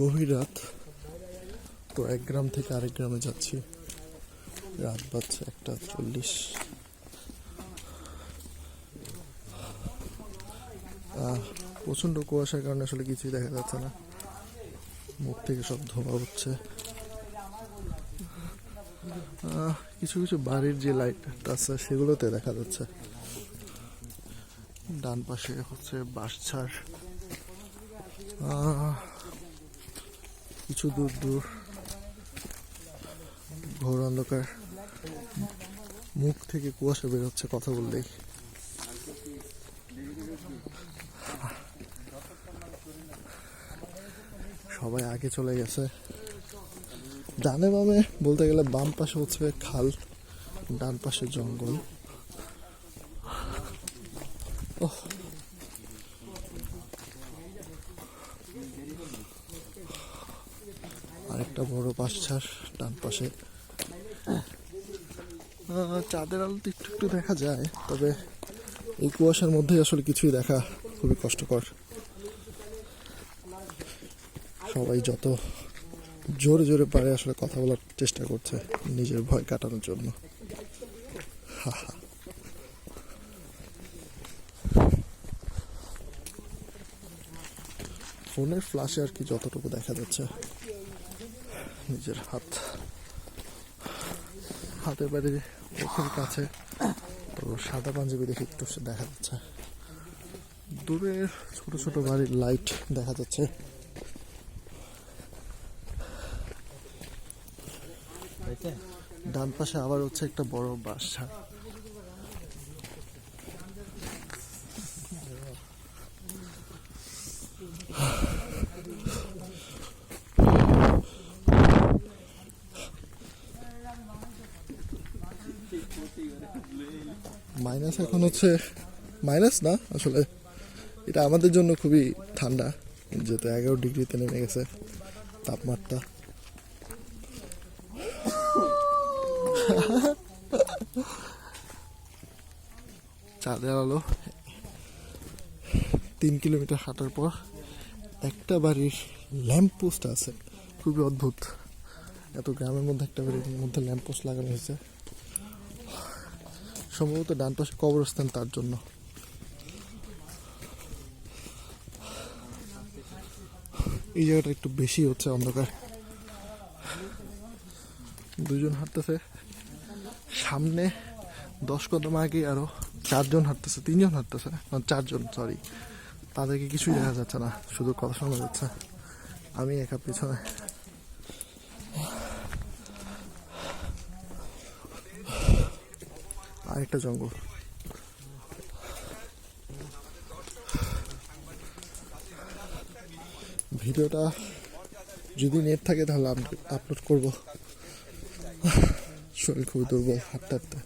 গভীর রাত, তো এক গ্রাম থেকে আরেক গ্রামে যাচ্ছি। রাত বাজছে 1:40। প্রচণ্ড কুয়াশার কারণে আসলে কিছুই দেখা যাচ্ছে না, মুখ থেকে সব ধোঁয়া উঠছে। কিছু কিছু বাড়ির যে লাইট আছে সেগুলোতে দেখা যাচ্ছে। ডান পাশে হচ্ছে বাঁশঝাড়, কিছু দূর দূর ঘোর অন্ধকার, মুখ থেকে কুয়াশা বেরোচ্ছে কথা বললেই। সবাই আগে চলে গেছে। ডানে বামে বলতে গেলে বাম পাশে হচ্ছে খাল, ডান পাশে জঙ্গল। আরেকটা বড় বাঁশঝাড় ডান পাশে। চাঁদের আলো তো একটু একটু দেখা যায়, তবে এই কুয়াশার মধ্যে আসলে কিছুই দেখা খুবই কষ্টকর। সবাই যত জোরে জোরে পারে আসলে কথা বলার চেষ্টা করছে নিজের ভয় কাটানোর জন্য। ফোনের ফ্ল্যাশে আর কি যতটুকু দেখা যাচ্ছে, নিজের হাতের বাইরে চোখের কাছে তো সাদা পাঞ্জাবি দেখে একটু দেখা যাচ্ছে। দূরে ছোট ছোট বাড়ির লাইট দেখা যাচ্ছে। ডান পাশে আবার হচ্ছে একটা বড় বাসা। মাইনাস এখন হচ্ছে মাইনাস না, আসলে এটা আমাদের জন্য খুবই ঠান্ডা, যেহেতু 11 ডিগ্রিতে নেমে গেছে তাপমাত্রা। চাঁদের আলো 3 কিলোমিটার হাঁটার পর একটা বাড়ির ল্যাম্প পোস্ট আছে, খুবই অদ্ভুত। এত গ্রামের মধ্যে একটা বাড়ির মধ্যে ল্যাম্প পোস্ট লাগানো হয়েছে, সম্ভবত ডান পাশে কবরস্থান, তার জন্য। এই জায়গাটা একটু বেশি হচ্ছে অন্ধকার। দুজন হাঁটতেছে, সামনে 10 কদম আগে আরো 4জন হাঁটতেছে, 3জন হাঁটতেছে, 4জন, সরি। তাদেরকে কিছুই দেখা যাচ্ছে না, শুধু কথা শোনা যাচ্ছে। আমি একা পিছনে। আরেকটা জঙ্গল। ভিডিওটা যদি নেট থাকে তাহলে আপলোড করবো। শরীর খুবই দুর্বল হাঁটতে হাঁটতে।